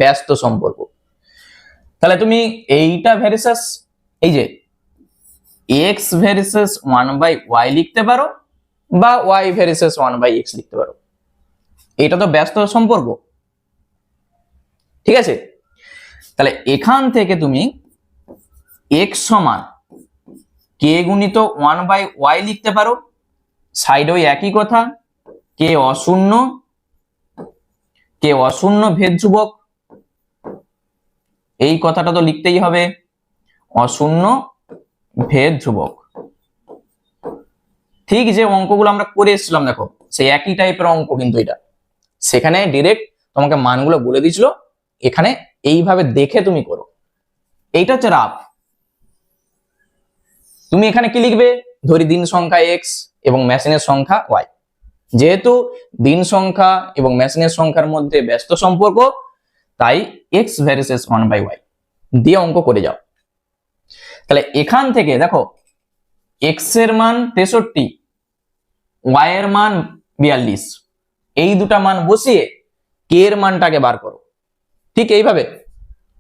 ব্যস্ত সম্পর্ক। তাহলে তুমি এইটা ভেরিসাস এই যে এক্স ভেরিসাস 1/y লিখতে পারো, বা ওয়াই ভেরিসাস 1/x লিখতে পারো, এটা তো ব্যস্ত সম্পর্ক। ঠিক আছে, তাহলে এখান থেকে তুমি x সমান k গুণিত 1/y লিখতে পারো, সাইড ওই একই কথা, k অশূন্য ভেদ ধ্রুবক, এই কথাটা তো লিখতেই হবে, অশূন্য ভেদ ধ্রুবক। ঠিক যে অঙ্কগুলো আমরা করে এসেছিলাম দেখো, সেই একই টাইপের অঙ্ক কিন্তু এটা, সেখানে ডিরেক্ট তোমাকে মানগুলো বলে দিয়েছিল, এখানে এইভাবে দেখে তুমি করো। এইটা হচ্ছে রাফ। তুমি এখানে কি লিখবে, ধরি দিন সংখ্যা এক্স এবং মেশিনের সংখ্যা ওয়াই, যেহেতু দিন সংখ্যা এবং মেশিনের সংখ্যার মধ্যে ব্যস্ত সম্পর্ক, তাই এক্স ভেরিসেস 1/y দিয়ে অঙ্ক করে যাও। তাহলে এখান থেকে দেখো এক্স এর মান 63, ওয়াই এর মান 42, এই দুটা মান বসিয়ে কে এর মানটাকে বার করো। ঠিক এইভাবে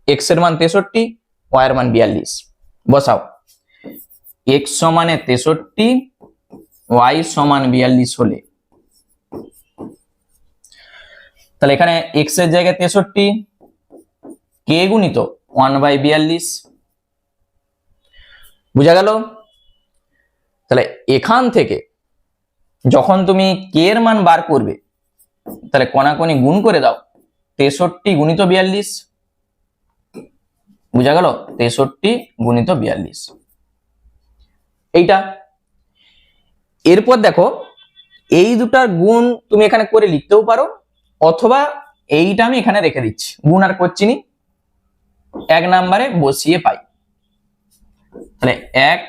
এক্স এর মান 63, ওয়াই এর মান 42 বসাও, এক্স সমানে 63, ওয়াই সমান 42 হলে, তাহলে এখানে এক্স এর জায়গায় 63, কে গুণিত 1/42, বুঝা গেল? তাহলে এখান থেকে যখন তুমি কে এর মান বার করবে, তাহলে কোনাকুনি গুণ করে দাও, 63 গুণিত 42, বুঝা গেল? 63 গুণিত 42, এইটা। এরপর দেখো এই দুটার গুণ তুমি এখানে করে লিখতেও পারো, অথবা এইটা আমি এখানে রেখে দিচ্ছি, গুণ আর করছি নি, 1 নম্বরে বসিয়ে পাই। তাহলে 1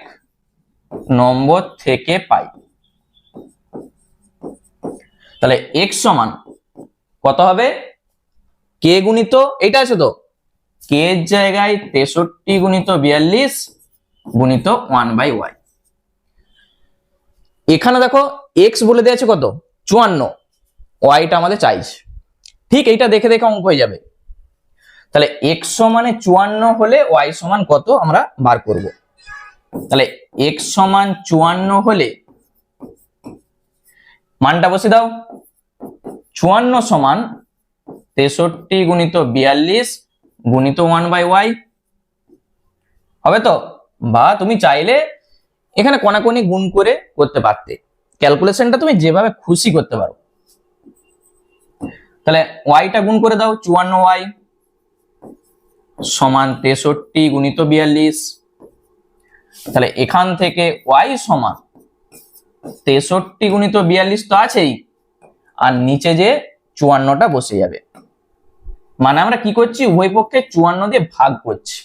নম্বর থেকে পাই, তাহলে x সমান কত হবে, কে গুণিত, এইটা আছে তো, কে এর জায়গায় 63 গুণিত 42 গুণিত 1/y। এখানে দেখো x বলে দেওয়া আছে কত, 54, ওয়াইটা আমাদের চাইছে, ঠিক এইটা দেখে দেখে অঙ্ক হয়ে যাবে। তাহলে x সমানে 54 হলে y সমান কত আমরা বার করব। তাহলে x সমান 54 হলে মানটা বসে দাও, 54 সমান 63 গুণিত 42 গুণিত 1/y হবে তো। বা তুমি চাইলে এখানে কোনাকুনি গুণ করে করতে পারতে, ক্যালকুলেশনটা তুমি যেভাবে খুশি করতে পারো। তাহলে ওয়াইটা গুণ করে দাও, 54y সমান 63 গুণিত 42, তাহলে এখান থেকে y সমান 63 গুণিত 42 তো আছেই, আর নিচে যে 54টা বসে যাবে, মানে আমরা কি করছি, উভয় পক্ষে 54 দিয়ে ভাগ করছি,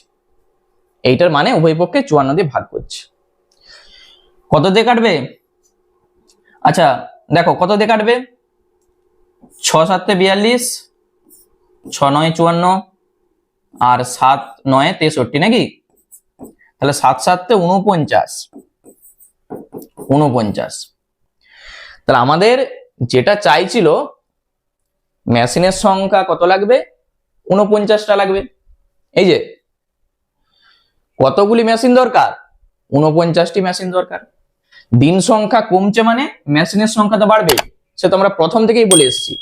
এইটার মানে উভয় পক্ষে 54 দিয়ে ভাগ করছি। কত দিয়ে কাটবে, আচ্ছা দেখো কত দিয়ে কাটবে, 6 7 42, 6 9 54, আর 7 9 63 নাকি, তাহলে 7 7 49, তাহলে আমাদের যেটা চাইছিল মেশিনের সংখ্যা কত লাগবে, 49টা লাগবে। এই যে কতগুলি মেশিন দরকার, 49টি মেশিন দরকার। দিন সংখ্যা কমছে মানে মেশিনের সংখ্যা তো বাড়বে, সে তো আমরা প্রথম থেকেই বলে এসেছি,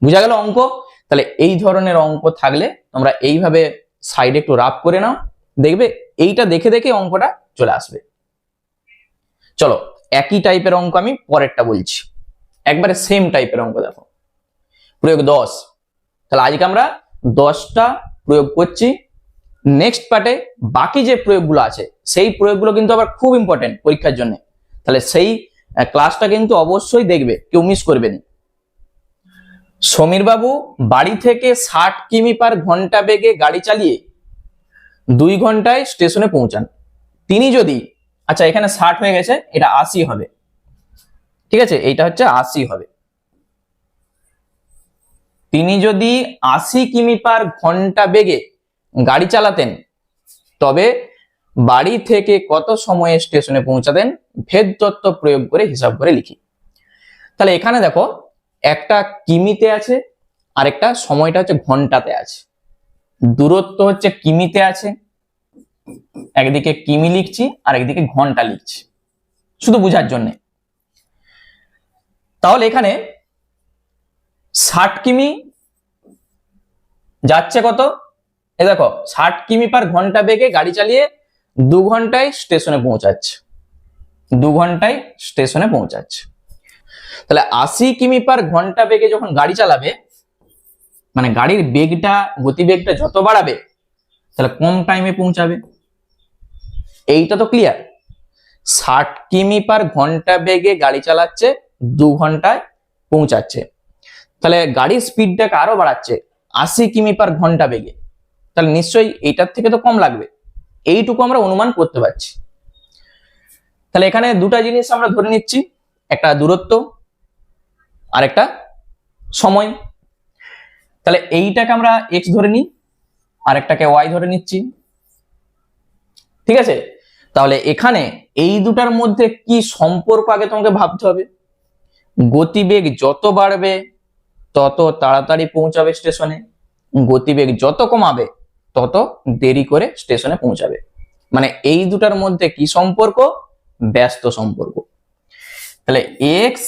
বুঝা গেল অঙ্ক। তাহলে এই ধরনের অঙ্ক থাকলে তোমরা এইভাবে সাইডে একটু রাফ করে নাও, দেখবে এইটা দেখে দেখে অঙ্কটা চলে আসবে। চলো একই টাইপের অঙ্ক আমি পরেরটা বলছি, একবারে সেম টাইপের অঙ্ক দেখো, প্রয়োগ 10। তাহলে আজকে আমরা 10টা প্রয়োগ করছি, নেক্সট পার্টে বাকি যে প্রয়োগগুলো আছে সেই প্রয়োগগুলো কিন্তু আবার খুব ইম্পর্টেন্ট পরীক্ষার জন্য, তাহলে সেই ক্লাসটা কিন্তু অবশ্যই দেখবে, কেউ মিস করবে না। সমীর বাবু বাড়ি থেকে 60 কিমি পার ঘন্টা বেগে গাড়ি চালিয়ে 2 ঘন্টায় স্টেশনে পৌঁছান। তিনি যদি, আচ্ছা এখানে 60 হয়ে গেছে, এটা 80 হবে, ঠিক আছে, এইটা হচ্ছে 80 হবে। তিনি যদি 80 কিমি পার ঘন্টা বেগে গাড়ি চালাতেন, তবে বাড়ি থেকে কত সময়ে স্টেশনে পৌঁছাতেন, ভেদ তত্ত্ব প্রয়োগ করে হিসাব করে লিখি। তাহলে এখানে দেখো একটা কিমিতে আছে, আর একটা সময়টা হচ্ছে ঘন্টাতে আছে, দূরত্ব হচ্ছে কিমিতে আছে, একদিকে কিমি লিখছি আর একদিকে ঘন্টা লিখছি শুধু বুঝার জন্য। তাহলে এখানে 60 কিমি যাচ্ছে কত, এ দেখো 60 কিমি পার ঘন্টা বেগে গাড়ি চালিয়ে 2 ঘন্টায় স্টেশনে পৌঁছাচ্ছে, 2 ঘন্টায় স্টেশনে পৌঁছাচ্ছে। তাহলে 80 কিমি পার ঘন্টা বেগে যখন গাড়ি চালাবে, মানে গাড়ির বেগটা, গতিবেগটা যত বাড়াবে তাহলে কম টাইমে পৌঁছাবে, এইটা তো ক্লিয়ার। 60 কিমি পার ঘন্টা বেগে গাড়ি চালাচ্ছে, 2 ঘন্টায় পৌঁছাচ্ছে, তাহলে গাড়ির স্পিডটাকে আরো বাড়াচ্ছে 80 কিমি পার ঘন্টা বেগে, তাহলে নিশ্চয়ই এইটার থেকে তো কম লাগবে, এইটুকু আমরা অনুমান করতে পারছি। তাহলে এখানে দুটা জিনিস আমরা ধরে নিচ্ছি, একটা দূরত্ব আর একটা সময়। তাহলে এইটাকে আমরা x ধরে নিই, আর একটাকে y ধরে নিচ্ছি, ঠিক আছে। তাহলে এখানে এই দুটার মধ্যে কি সম্পর্ক আগে তোমাকে ভাবতে হবে, গতিবেগ যত বাড়বে তত তাড়াতাড়ি পৌঁছাবে স্টেশনে, গতিবেগ যত কমাবে তত দেরি করে স্টেশনে পৌঁছাবে, মানে এই দুটার মধ্যে কি সম্পর্ক? ব্যস্ত সম্পর্ক। তাহলে এক্স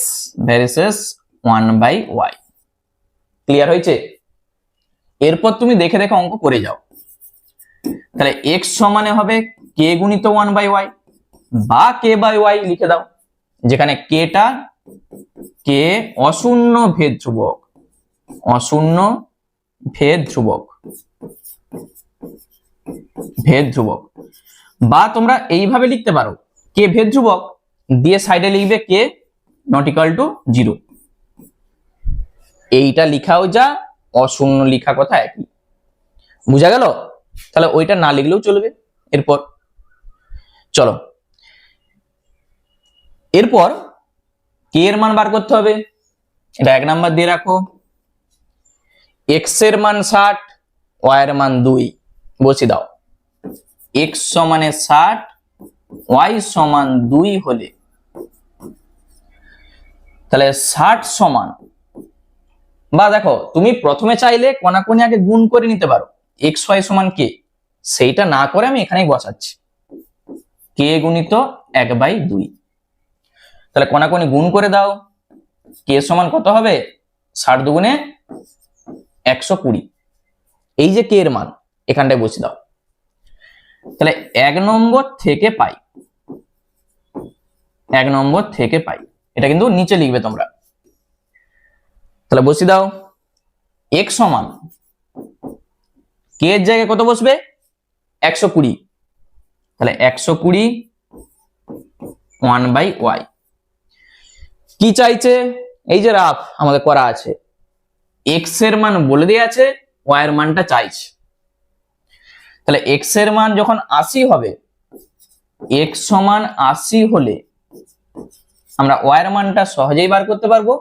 ভার্সেস 1/y। ক্লিয়ার হয়েছে? এরপর তুমি দেখে দেখে অঙ্ক করে যাও। তাহলে এক্স সমানে হবে কে গুণিত 1/y বা কে বাই ওয়াই লিখে দাও, যেখানে কেটা কে অশূন্য ভেদ ধ্রুবক, অশূন্য ভেদ ধ্রুবক, ভেদ ধ্রুবক। বা তোমরা এইভাবে লিখতে পারো, কে ভেদ ধ্রুবক দিয়ে সাইডে লিখবে কে নট ইকুয়াল টু 0। এইটা লিখাও যা, অশূন্য লিখা কথা একই। বুঝা গেল? তাহলে ওইটা না লিখলেও চলবে। এরপর চলো, এরপর কে এর মান বার করতে হবে। এটা 1 নাম্বার দিয়ে রাখো। এক্স এর মান 60, ওয়াই এর মান 2 বসিয়ে দাও। এক্স সমানে 60, ওয়াই সমান 2 হলে তাহলে 60 সমান, বা দেখো তুমি প্রথমে চাইলে কোনাকুনি আগে গুণ করে নিতে পারো, এক্স ওয়াই সমান কে, সেইটা না করে আমি এখানেই বসাচ্ছি কে গুণিত 1/2। তাহলে কোনাকুনি গুণ করে দাও, কে সমান কত হবে? 60 দুগুণে 120। এই যে কে এর মান এখানটায় বসিয়ে দাও। তাহলে 1 নম্বর থেকে পাই, 1 নম্বর থেকে পাই, এটা কিন্তু নিচে লিখবে তোমরা। তাহলে বসিয়ে দাও x সমান কে এর জায়গায় কত বসবে? 120। তাহলে 120 1/y। কি চাইছে? এই যে রাফ আমাদের করা আছে, x এর মান বলে দেয়া আছে, y এর মানটা চাইছে। তাহলে x এর মান যখন 80 হবে, x সমান 80 হলে আমরা y এর মানটা সহজেই বার করতে পারবো।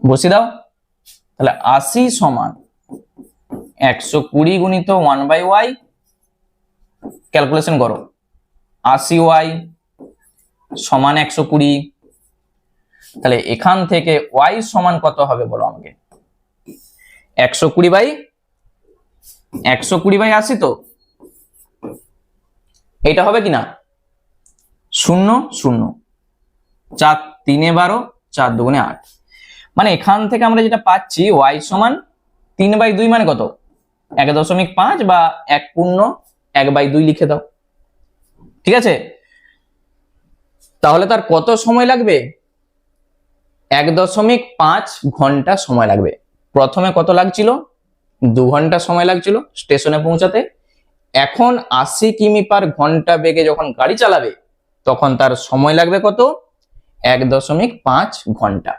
বসিয়ে দাও। তাহলে 80 সমান 120 গুণিত 1/y, ক্যালকুলেশন করো। 80y সমান 120। তাহলে এখান থেকে y সমান কত হবে বলো আমাকে? 120/80 তো এটা হবে কিনা? 0 0, 4 3 12, 4 2 8। মানে এখান থেকে আমরা যেটা পাচ্ছি y সমান 3/2 মানে কত? 1.5 বা 1/2 লিখে দাও। ঠিক আছে? তাহলে তার কত সময় লাগবে? 1.5 ঘন্টা সময় লাগবে। প্রথমে কত লাগছিল? 2 ঘন্টা সময় লাগছিল স্টেশনে পৌঁছাতে। এখন 80 কিমি পার ঘন্টা বেগে যখন গাড়ি চালাবে তখন তার সময় লাগবে কত? 1.5 ঘন্টা।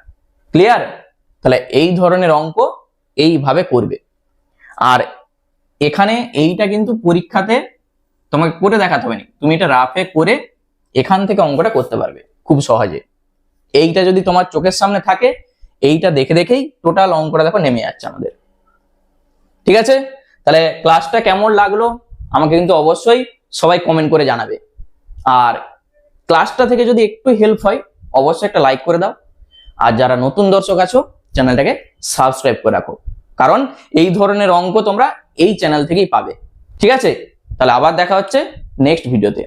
ক্লিয়ার? তাহলে এই ধরনের অঙ্ক এইভাবে করবে। আর এখানে এইটা কিন্তু পরীক্ষাতে তোমাকে করে দেখাতে হবে না, তুমি এটা রাফে করে এখান থেকে অঙ্কটা করতে পারবে খুব সহজে। এইটা যদি তোমার চোখের সামনে থাকে, এইটা দেখে দেখেই টোটাল অঙ্কটা দেখো নেমে যাচ্ছে আমাদের। ঠিক আছে? তাহলে ক্লাসটা কেমন লাগলো আমাকে কিন্তু অবশ্যই সবাই কমেন্ট করে জানাবে। আর ক্লাসটা থেকে যদি একটু হেল্প হয় অবশ্যই একটা লাইক করে দাও। আর যারা নতুন দর্শক আছো চ্যানেলটাকে সাবস্ক্রাইব করে রাখো, কারণ এই ধরনের অঙ্ক তোমরা এই চ্যানেল থেকেই পাবে। ঠিক আছে? তাহলে আবার দেখা হচ্ছে নেক্সট ভিডিওতে।